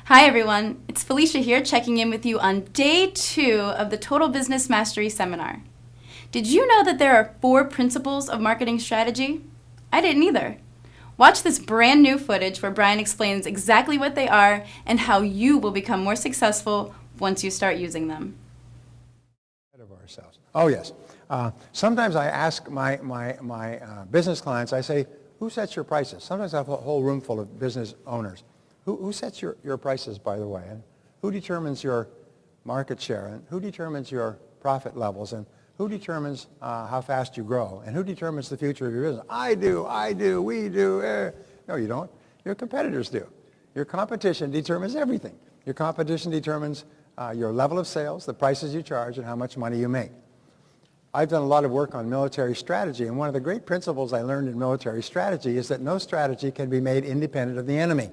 Hi everyone, it's Felicia here checking in with you on day 2 of the Total Business Mastery Seminar. Did you know that there are 4 principles of marketing strategy? I didn't either. Watch this brand new footage where Brian explains exactly what they are and how you will become more successful once you start using them. Of ourselves. Oh yes. Sometimes I ask my business clients, I say, who sets your prices? Sometimes I have a whole room full of business owners. Who sets your prices, by the way? And who determines your market share? And who determines your profit levels? And who determines how fast you grow? And who determines the future of your business? I do, we do. No, you don't. Your competitors do. Your competition determines everything. Your competition determines your level of sales, the prices you charge, and how much money you make. I've done a lot of work on military strategy, and one of the great principles I learned in military strategy is that no strategy can be made independent of the enemy.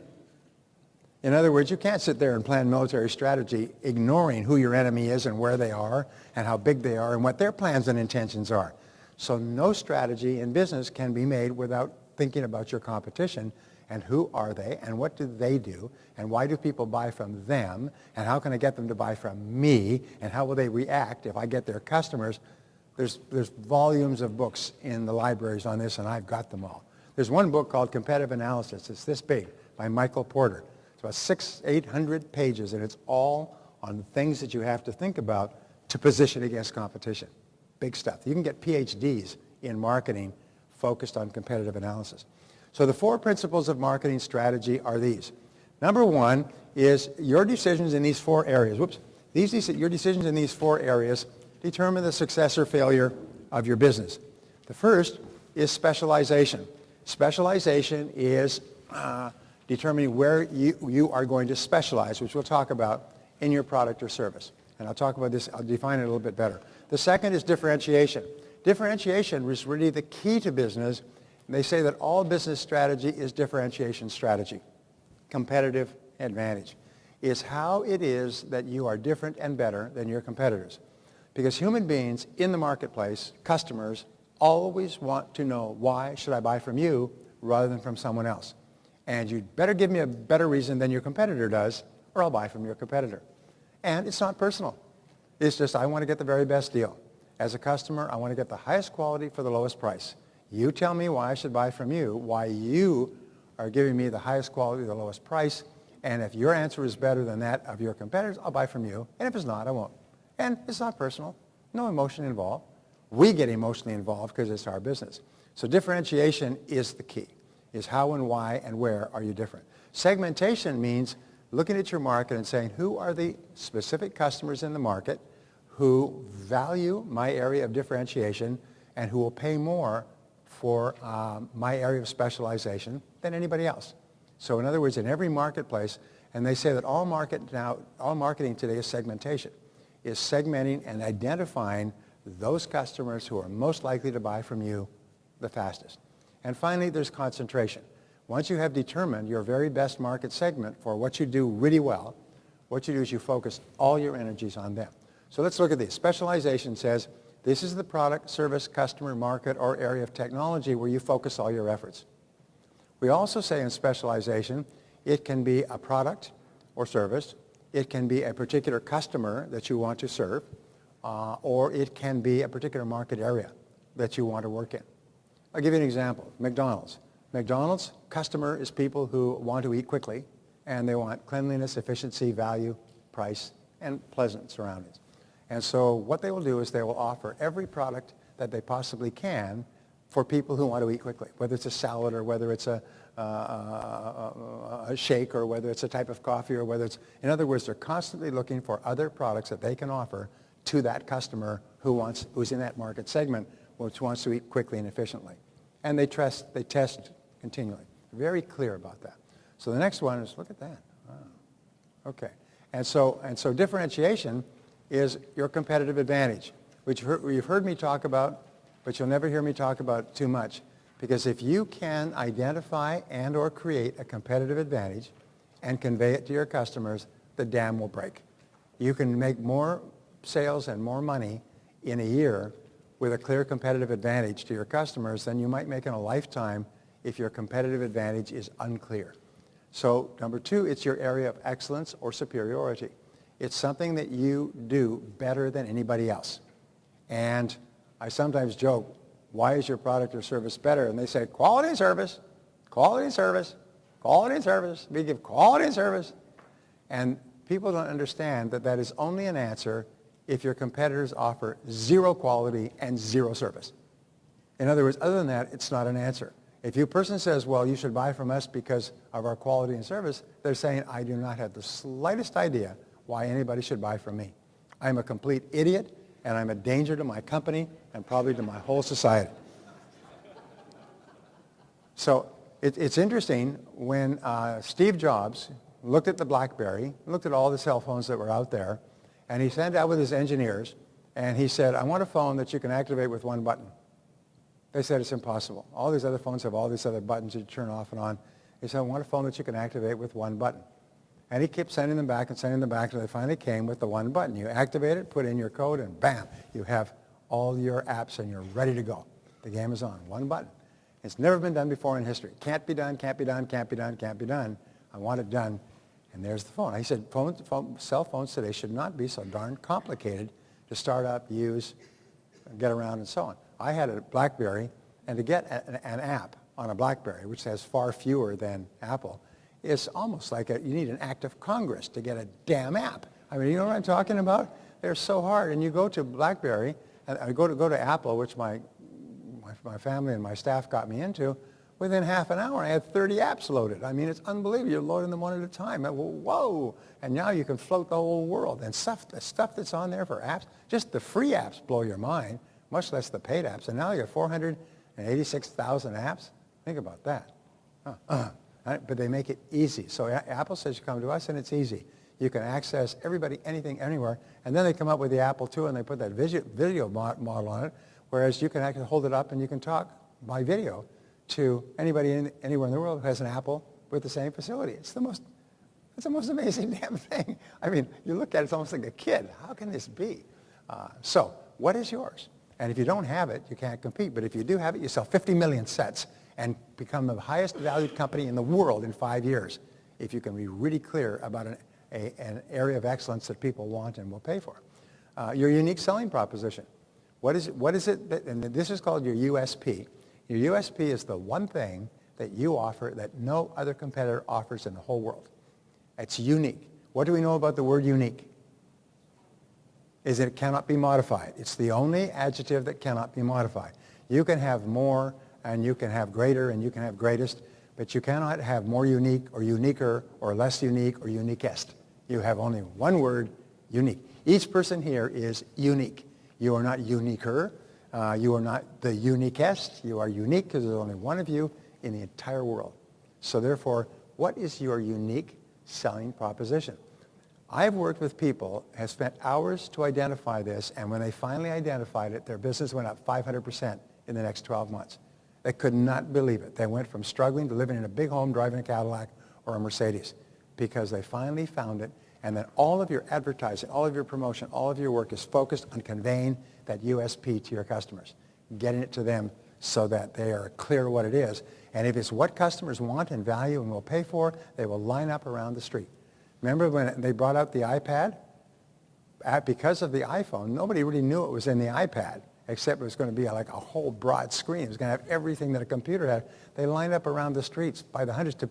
In other words, you can't sit there and plan military strategy ignoring who your enemy is and where they are and how big they are and what their plans and intentions are. So no strategy in business can be made without thinking about your competition and who are they and what do they do and why do people buy from them and how can I get them to buy from me and how will they react if I get their customers. There's volumes of books in the libraries on this, and I've got them all. There's one book called Competitive Analysis. It's this big, by Michael Porter. It's about 600-800 pages, and it's all on the things that you have to think about to position against competition. Big stuff. You can get PhDs in marketing focused on competitive analysis. So the 4 principles of marketing strategy are these. Number 1 is your decisions in these 4 areas. Your decisions in these 4 areas determine the success or failure of your business. The first is specialization. Specialization is determining where you are going to specialize, which we'll talk about in your product or service. And I'll talk about this, I'll define it a little bit better. The second is differentiation. Differentiation is really the key to business. And they say that all business strategy is differentiation strategy. Competitive advantage is how it is that you are different and better than your competitors. Because human beings in the marketplace, customers, always want to know why should I buy from you rather than from someone else. And you'd better give me a better reason than your competitor does or I'll buy from your competitor. And it's not personal. It's just I want to get the very best deal. As a customer, I want to get the highest quality for the lowest price. You tell me why I should buy from you, why you are giving me the highest quality, the lowest price. And if your answer is better than that of your competitors, I'll buy from you. And if it's not, I won't. And it's not personal. No emotion involved. We get emotionally involved because it's our business. So differentiation is the key, is how and why and where are you different. Segmentation means looking at your market and saying, who are the specific customers in the market who value my area of differentiation and who will pay more for my area of specialization than anybody else. So in other words, in every marketplace, and they say that all marketing today is segmentation, is segmenting and identifying those customers who are most likely to buy from you the fastest. And finally, there's concentration. Once you have determined your very best market segment for what you do really well, what you do is you focus all your energies on them. So let's look at this. Specialization says this is the product, service, customer, market, or area of technology where you focus all your efforts. We also say in specialization, it can be a product or service. It can be a particular customer that you want to serve, or it can be a particular market area that you want to work in. I'll give you an example. McDonald's. McDonald's customer is people who want to eat quickly, and they want cleanliness, efficiency, value, price, and pleasant surroundings. And so what they will do is they will offer every product that they possibly can for people who want to eat quickly, whether it's a salad or whether it's a shake or whether it's a type of coffee or whether it's, in other words, they're constantly looking for other products that they can offer to that customer who's in that market segment, which wants to eat quickly and efficiently. And they test continually. Very clear about that. So the next one is, look at that. Wow. Okay. And so differentiation is your competitive advantage, which you've heard me talk about, but you'll never hear me talk about too much. Because if you can identify and or create a competitive advantage and convey it to your customers, the dam will break. You can make more sales and more money in a year with a clear competitive advantage to your customers than you might make in a lifetime if your competitive advantage is unclear. So number two, it's your area of excellence or superiority. It's something that you do better than anybody else. And I sometimes joke, why is your product or service better? And they say, quality and service, quality and service, quality and service. We give quality and service. And people don't understand that that is only an answer if your competitors offer zero quality and zero service. In other words, other than that, it's not an answer. If a person says, well, you should buy from us because of our quality and service, they're saying, I do not have the slightest idea why anybody should buy from me. I'm a complete idiot, and I'm a danger to my company and probably to my whole society. So it's interesting when Steve Jobs looked at the BlackBerry, looked at all the cell phones that were out there, and he sat out with his engineers, and he said, I want a phone that you can activate with one button. They said it's impossible. All these other phones have all these other buttons you turn off and on. He said, I want a phone that you can activate with one button. And he kept sending them back until they finally came with the one button. You activate it, put in your code, and bam, you have all your apps and you're ready to go. The game is on. One button. It's never been done before in history. Can't be done, can't be done, can't be done, can't be done. I want it done. And there's the phone. He said cell phones today should not be so darn complicated to start up, use, get around, and so on. I had a BlackBerry, and to get an app on a BlackBerry, which has far fewer than Apple, it's almost like you need an act of Congress to get a damn app. I mean, you know what I'm talking about? They're so hard. And you go to BlackBerry, and I go to Apple, which my family and my staff got me into. Within half an hour, I had 30 apps loaded. I mean, it's unbelievable. You're loading them one at a time. Whoa! And now you can float the whole world. And the stuff that's on there for apps, just the free apps blow your mind, much less the paid apps. And now you got 486,000 apps. Think about that. But they make it easy. So Apple says you come to us and it's easy. You can access everybody, anything, anywhere. And then they come up with the Apple II and they put that video model on it, whereas you can actually hold it up and you can talk by video to anybody anywhere in the world who has an Apple with the same facility. It's the most amazing damn thing. I mean, you look at it, it's almost like a kid. How can this be? So what is yours? And if you don't have it, you can't compete. But if you do have it, you sell 50 million sets and become the highest valued company in the world in 5 years if you can be really clear about an area of excellence that people want and will pay for. Your unique selling proposition. What is it that, and this is called your USP. Your USP is the one thing that you offer that no other competitor offers in the whole world. It's unique. What do we know about the word unique? Is that it cannot be modified. It's the only adjective that cannot be modified. You can have more, and you can have greater, and you can have greatest, but you cannot have more unique or uniquer or less unique or uniquest. You have only one word, unique. Each person here is unique. You are not uniquer. You are not the uniquest. You are unique because there's only one of you in the entire world. So therefore, what is your unique selling proposition? I've worked with people, have spent hours to identify this, and when they finally identified it, their business went up 500% in the next 12 months. They could not believe it. They went from struggling to living in a big home, driving a Cadillac or a Mercedes, because they finally found it, and then all of your advertising, all of your promotion, all of your work is focused on conveying that USP to your customers, getting it to them so that they are clear what it is. And if it's what customers want and value and will pay for, they will line up around the street. Remember when they brought out the iPad? Because of the iPhone, nobody really knew it was in the iPad, except it was going to be like a whole broad screen. It was going to have everything that a computer had. They lined up around the streets by the hundreds to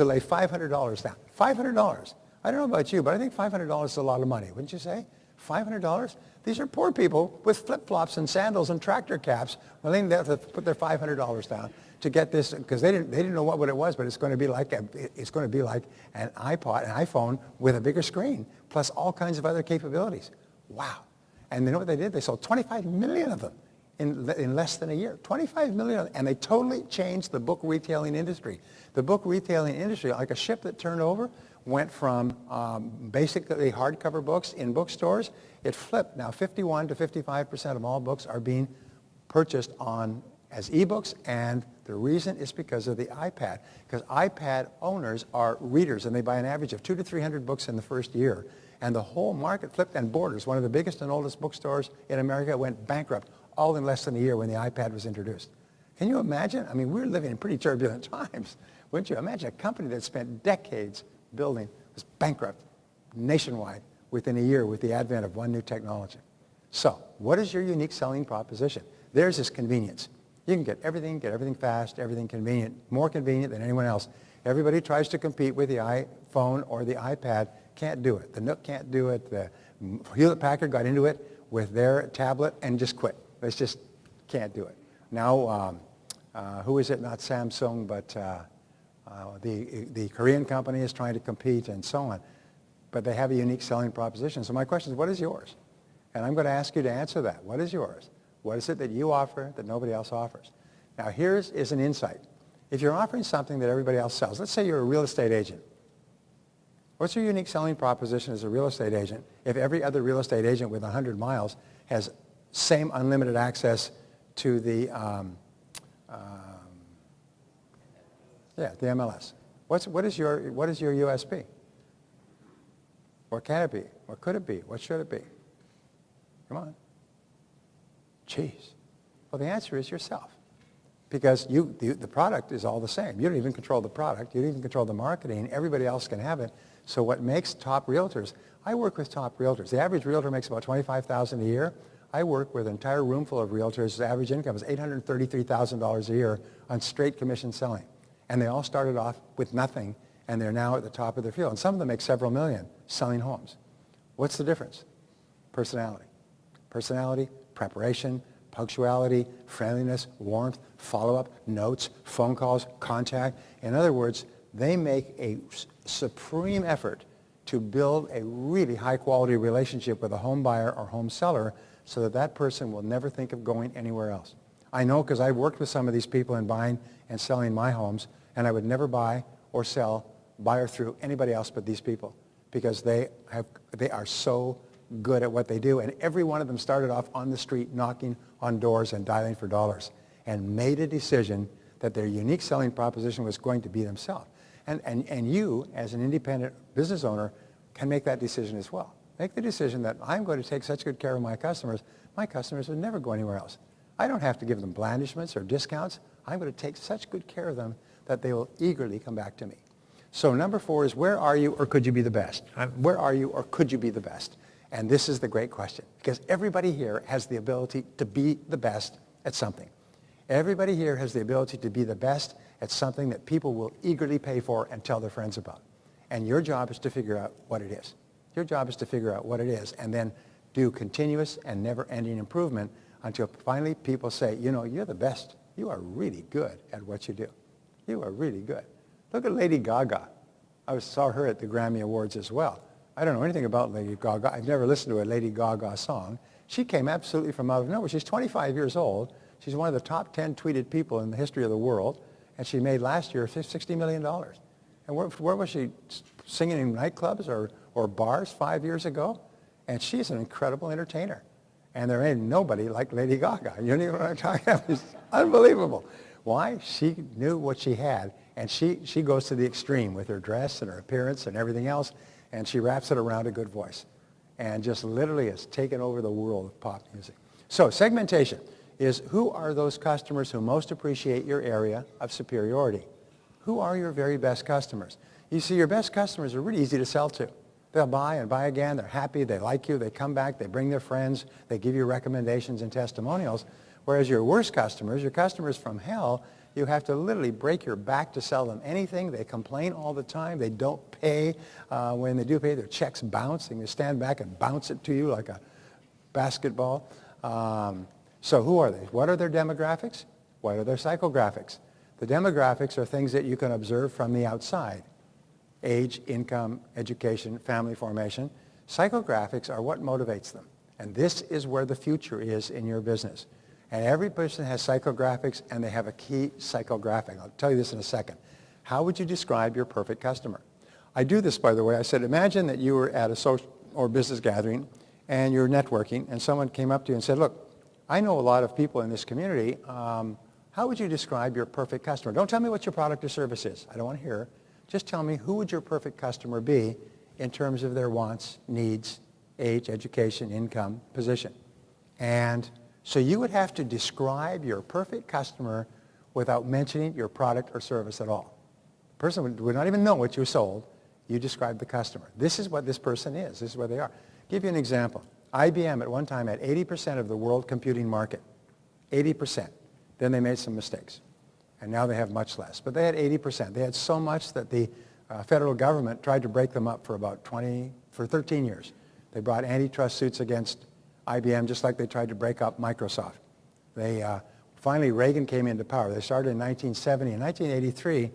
lay $500 down. $500. I don't know about you, but I think $500 is a lot of money, wouldn't you say? $500? These are poor people with flip-flops and sandals and tractor caps willing to put their $500 down to get this, because they didn't know what it was, but it's going to be like an iPhone with a bigger screen, plus all kinds of other capabilities. Wow. And you know what they did? They sold 25 million of them in less than a year. 25 million of them. And they totally changed the book retailing industry. The book retailing industry, like a ship that turned over, went from basically hardcover books in bookstores. It flipped. Now 51 to 55% of all books are being purchased as ebooks, and the reason is because of the iPad. Because iPad owners are readers, and they buy an average of 200 to 300 books in the first year. And the whole market flipped, and Borders, one of the biggest and oldest bookstores in America, went bankrupt all in less than a year when the iPad was introduced. Can you imagine? I mean, we're living in pretty turbulent times Wouldn't you? Imagine a company that spent decades building was bankrupt nationwide within a year with the advent of one new technology. So, what is your unique selling proposition? Theirs is convenience. You can get everything fast, everything convenient, more convenient than anyone else. Everybody tries to compete with the iPhone or the iPad, can't do it. The Nook can't do it. The Hewlett-Packard got into it with their tablet and just quit. They just can't do it. Now, who is it? Not Samsung, but the Korean company is trying to compete and so on. But they have a unique selling proposition. So my question is, what is yours? And I'm going to ask you to answer that. What is yours? What is it that you offer that nobody else offers? Now, here's an insight. If you're offering something that everybody else sells, let's say you're a real estate agent. What's your unique selling proposition as a real estate agent if every other real estate agent with 100 miles has same unlimited access to the MLS? What is your USP? What can it be? What could it be? What should it be? Come on. Jeez. Well, the answer is yourself. Because the product is all the same. You don't even control the product. You don't even control the marketing. Everybody else can have it. So what makes top realtors, I work with top realtors. The average realtor makes about $25,000 a year. I work with an entire room full of realtors. The average income is $833,000 a year on straight commission selling. And they all started off with nothing, and they're now at the top of their field. And some of them make several million selling homes. What's the difference? Personality. Personality, preparation, punctuality, friendliness, warmth, follow-up, notes, phone calls, contact. In other words, they make a supreme effort to build a really high-quality relationship with a home buyer or home seller so that that person will never think of going anywhere else. I know because I've worked with some of these people in buying and selling my homes, and I would never buy or sell, buy or through anybody else but these people because they are so good at what they do, and every one of them started off on the street knocking on doors and dialing for dollars and made a decision that their unique selling proposition was going to be themselves. And you, as an independent business owner, can make that decision as well. Make the decision that I'm going to take such good care of my customers would never go anywhere else. I don't have to give them blandishments or discounts. I'm going to take such good care of them that they will eagerly come back to me. So number 4 is, where are you or could you be the best? Where are you or could you be the best? And this is the great question, because everybody here has the ability to be the best at something. Everybody here has the ability to be the best at something that people will eagerly pay for and tell their friends about. And your job is to figure out what it is. Your job is to figure out what it is and then do continuous and never-ending improvement until finally people say, you know, you're the best. You are really good at what you do. You are really good. Look at Lady Gaga. I saw her at the Grammy Awards as well. I don't know anything about Lady Gaga. I've never listened to a Lady Gaga song. She came absolutely from out of nowhere. She's 25 years old. She's one of the top 10 tweeted people in the history of the world. And she made last year $60 million. And where was she? Singing in nightclubs or bars 5 years ago? And she's an incredible entertainer. And there ain't nobody like Lady Gaga. You know what I'm talking about? It's unbelievable. Why? She knew what she had. And she goes to the extreme with her dress and her appearance and everything else. And she wraps it around a good voice. And just literally has taken over the world of pop music. So segmentation is, who are those customers who most appreciate your area of superiority? Who are your very best customers? You see, your best customers are really easy to sell to. They'll buy and buy again. They're happy. They like you. They come back. They bring their friends. They give you recommendations and testimonials. Whereas your worst customers, your customers from hell, you have to literally break your back to sell them anything. They complain all the time. They don't pay. When they do pay, their checks bounce. They can stand back and bounce it to you like a basketball. So who are they? What are their demographics? What are their psychographics? The demographics are things that you can observe from the outside. Age, income, education, family formation. Psychographics are what motivates them. And this is where the future is in your business. And every person has psychographics, and they have a key psychographic. I'll tell you this in a second. How would you describe your perfect customer? I do this, by the way. I said, imagine that you were at a social or business gathering, and you're networking, and someone came up to you and said, look, I know a lot of people in this community. How would you describe your perfect customer? Don't tell me what your product or service is. I don't want to hear. Just tell me, who would your perfect customer be in terms of their wants, needs, age, education, income, position? And so you would have to describe your perfect customer without mentioning your product or service at all. person would not even know what you sold. You described the customer. This is what this person is. This is what they are. Give you an example. IBM at one time had 80% of the world computing market. 80%. Then they made some mistakes. And now they have much less. But they had 80%. They had so much that the federal government tried to break them up for 13 years. They brought antitrust suits against IBM just like they tried to break up Microsoft. Finally, Reagan came into power. They started in 1970. In 1983,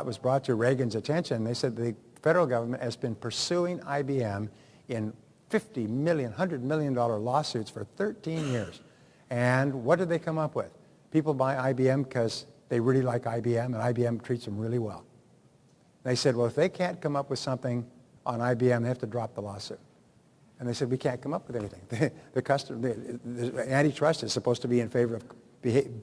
was brought to Reagan's attention. They said the federal government has been pursuing IBM in $50 million, $100 million lawsuits for 13 years. And what did they come up with? People buy IBM because they really like IBM, and IBM treats them really well. They said, well, if they can't come up with something on IBM, they have to drop the lawsuit. And they said, we can't come up with anything. The antitrust is supposed to be in favor of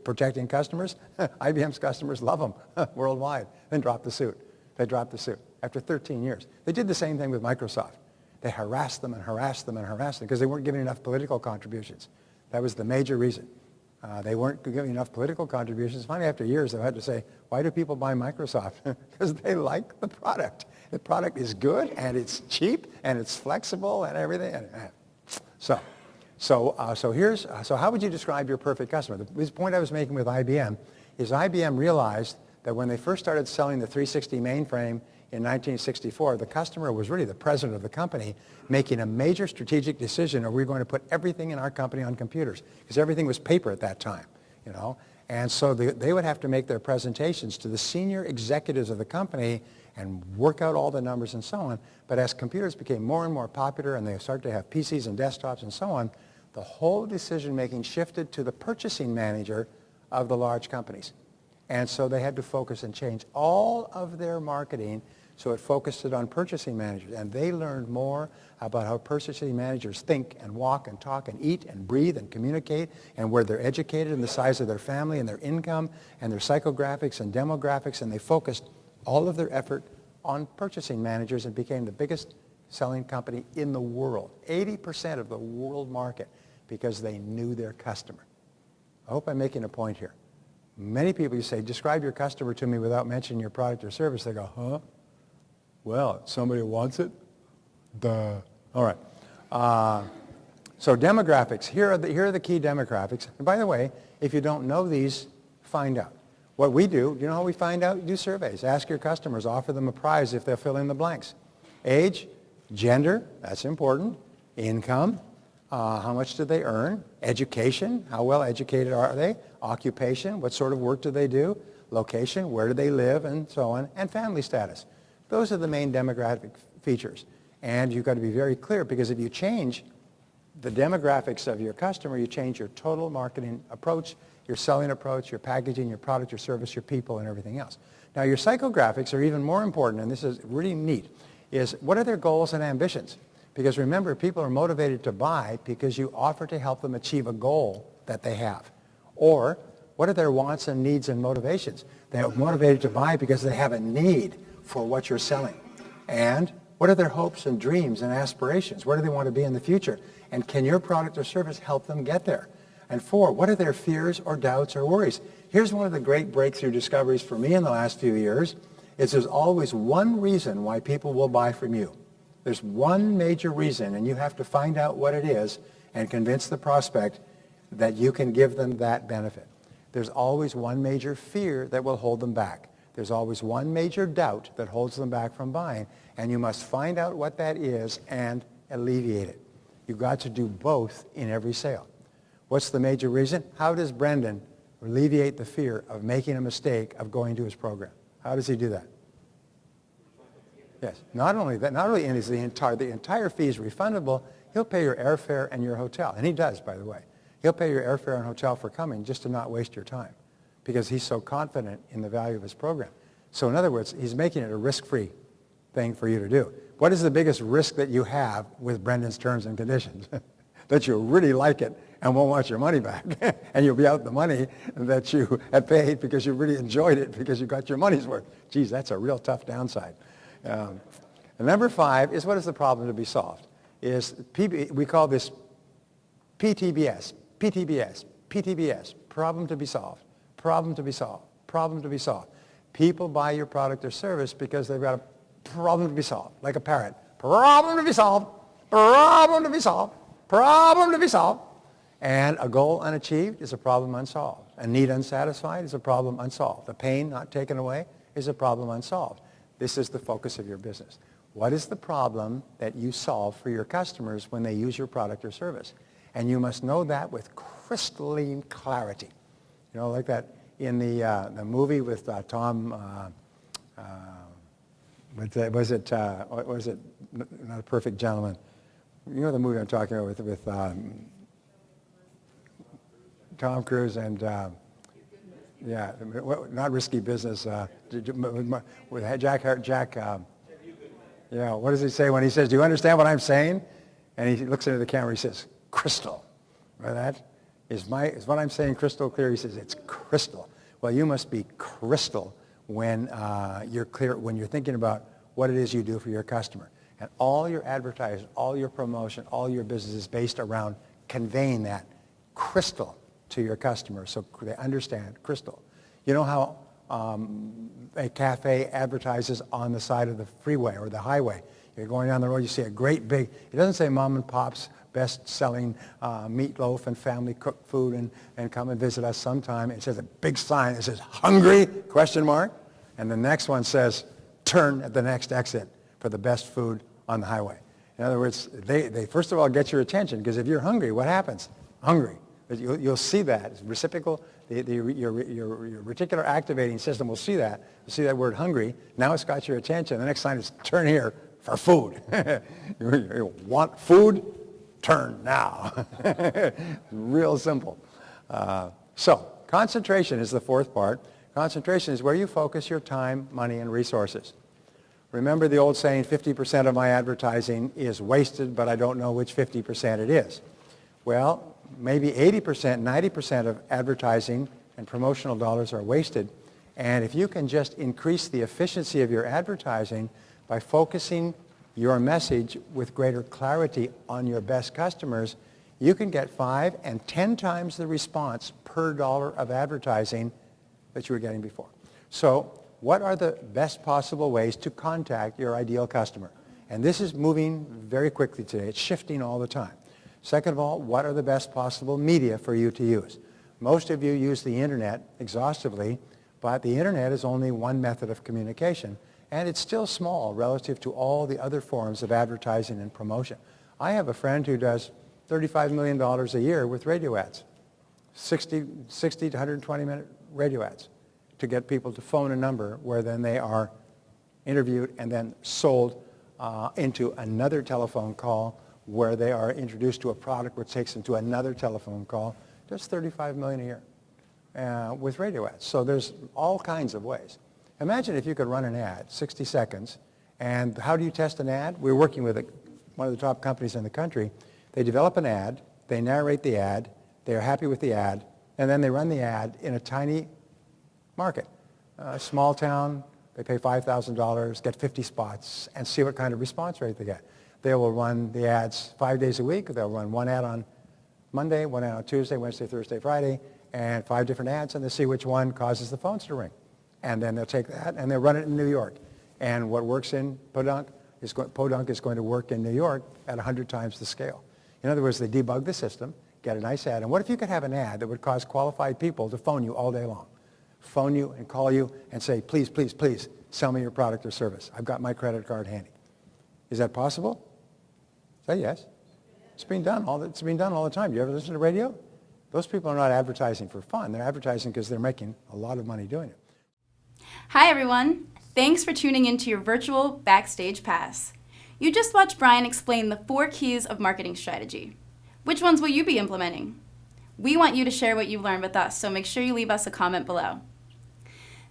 protecting customers. IBM's customers love them worldwide. Then drop the suit. They dropped the suit after 13 years. They did the same thing with Microsoft. They harassed them and harassed them and harassed them because they weren't giving enough political contributions. That was the major reason. They weren't giving enough political contributions. Finally, after years, they had to say, why do people buy Microsoft? Because they like the product. The product is good, and it's cheap, and it's flexible, and everything. So how would you describe your perfect customer? The point I was making with IBM is IBM realized that when they first started selling the 360 mainframe in 1964, the customer was really the president of the company making a major strategic decision: are we going to put everything in our company on computers? Because everything was paper at that time, you know. And so they would have to make their presentations to the senior executives of the company and work out all the numbers and so on. But as computers became more and more popular and they started to have PCs and desktops and so on, the whole decision-making shifted to the purchasing manager of the large companies. And so they had to focus and change all of their marketing so it focused it on purchasing managers. And they learned more about how purchasing managers think and walk and talk and eat and breathe and communicate and where they're educated and the size of their family and their income and their psychographics and demographics. And they focused all of their effort on purchasing managers and became the biggest selling company in the world. 80% of the world market because they knew their customer. I hope I'm making a point here. Many people, you say, describe your customer to me without mentioning your product or service. They go, huh? Well, somebody wants it? Duh. All right. So demographics. Here are the key demographics. And by the way, if you don't know these, find out. What we do, you know how we find out? You do surveys. Ask your customers. Offer them a prize if they'll fill in the blanks. Age, gender, that's important. Income, how much do they earn? Education, how well educated are they? Occupation, what sort of work do they do? Location, where do they live, and so on. And family status. Those are the main demographic features. And you've got to be very clear, because if you change the demographics of your customer, you change your total marketing approach, your selling approach, your packaging, your product, your service, your people, and everything else. Now, your psychographics are even more important, and this is really neat, is what are their goals and ambitions? Because remember, people are motivated to buy because you offer to help them achieve a goal that they have. Or, what are their wants and needs and motivations? They are motivated to buy because they have a need for what you're selling. And what are their hopes and dreams and aspirations? Where do they want to be in the future? And can your product or service help them get there? And 4, what are their fears or doubts or worries? Here's one of the great breakthrough discoveries for me in the last few years, is there's always one reason why people will buy from you. There's one major reason, and you have to find out what it is and convince the prospect that you can give them that benefit. There's always one major fear that will hold them back. There's always one major doubt that holds them back from buying, and you must find out what that is and alleviate it. You've got to do both in every sale. What's the major reason? How does Brendan alleviate the fear of making a mistake of going to his program? How does he do that? Yes. Not only that, not only is the entire fee is refundable, he'll pay your airfare and your hotel. And he does, by the way. He'll pay your airfare and hotel for coming just to not waste your time because he's so confident in the value of his program. So in other words, he's making it a risk-free thing for you to do. What is the biggest risk that you have with Brendan's terms and conditions? That you'll really like it and won't want your money back. And you'll be out the money that you had paid because you really enjoyed it because you got your money's worth. Geez, that's a real tough downside. And number 5 is what is the problem to be solved? We call this PTBS, PTBS, PTBS, problem to be solved, problem to be solved, problem to be solved. People buy your product or service because they've got a problem to be solved, like a parrot. Problem to be solved, problem to be solved, problem to be solved. And a goal unachieved is a problem unsolved. A need unsatisfied is a problem unsolved. A pain not taken away is a problem unsolved. This is the focus of your business. What is the problem that you solve for your customers when they use your product or service? And you must know that with crystalline clarity. You know, like that in the movie with Tom, was it Not a Perfect Gentleman? You know the movie I'm talking about with Tom Cruise and not Risky Business with Jack. What does he say when he says, "Do you understand what I'm saying?" And he looks into the camera. He says, "Crystal." Right? That is what I'm saying crystal clear. He says, "It's crystal." Well, you must be crystal when you're clear, when you're thinking about what it is you do for your customer. And all your advertising, all your promotion, all your business is based around conveying that crystal to your customers so they understand crystal. You know how a cafe advertises on the side of the freeway or the highway? You're going down the road, you see a great big, it doesn't say mom and pop's best-selling meatloaf and family cooked food and come and visit us sometime. It says a big sign that says hungry, question mark. And the next one says turn at the next exit for the best food on the highway. In other words, they first of all get your attention because if you're hungry, what happens? Hungry. You'll see that. It's reciprocal. Your reticular activating system will see that. You'll see that word hungry. Now it's got your attention. The next sign is turn here for food. You want food? Turn now. Real simple. So concentration is the fourth part. Concentration is where you focus your time, money, and resources. Remember the old saying, 50% of my advertising is wasted, but I don't know which 50% it is. Well, maybe 80%, 90% of advertising and promotional dollars are wasted. And if you can just increase the efficiency of your advertising by focusing your message with greater clarity on your best customers, you can get 5 and 10 times the response per dollar of advertising that you were getting before. So what are the best possible ways to contact your ideal customer? And this is moving very quickly today. It's shifting all the time. Second of all, what are the best possible media for you to use? Most of you use the internet exhaustively, but the internet is only one method of communication, and it's still small relative to all the other forms of advertising and promotion. I have a friend who does $35 million a year with radio ads, 60 to 120-minute radio ads to get people to phone a number where then they are interviewed and then sold into another telephone call where they are introduced to a product which takes them to another telephone call. Does $35 million a year with radio ads. So there's all kinds of ways. Imagine if you could run an ad, 60 seconds, and how do you test an ad? We're working with one of the top companies in the country. They develop an ad, they narrate the ad, they are happy with the ad, and then they run the ad in a tiny market. A small town, they pay $5,000, get 50 spots, and see what kind of response rate they get. They will run the ads 5 days a week. They'll run one ad on Monday, one ad on Tuesday, Wednesday, Thursday, Friday, and 5 different ads, and they'll see which one causes the phones to ring. And then they'll take that and they'll run it in New York. And what works in Podunk is going to work in New York at 100 times the scale. In other words, they debug the system, get a nice ad. And what if you could have an ad that would cause qualified people to phone you all day long? Phone you and call you and say, please, please, please, sell me your product or service. I've got my credit card handy. Is that possible? Say yes. It's being done all the time. Do you ever listen to radio? Those people are not advertising for fun. They're advertising because they're making a lot of money doing it. Hi everyone! Thanks for tuning into your virtual Backstage Pass. You just watched Brian explain the 4 keys of marketing strategy. Which ones will you be implementing? We want you to share what you've learned with us, so make sure you leave us a comment below.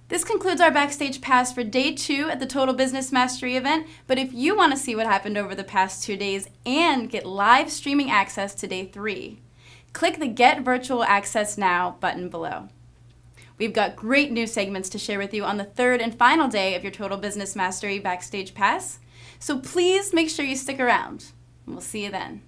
This concludes our Backstage Pass for Day 2 at the Total Business Mastery event, but if you want to see what happened over the past 2 days and get live streaming access to Day 3, click the Get Virtual Access Now button below. We've got great new segments to share with you on the 3rd and final day of your Total Business Mastery Backstage Pass, so please make sure you stick around, and we'll see you then.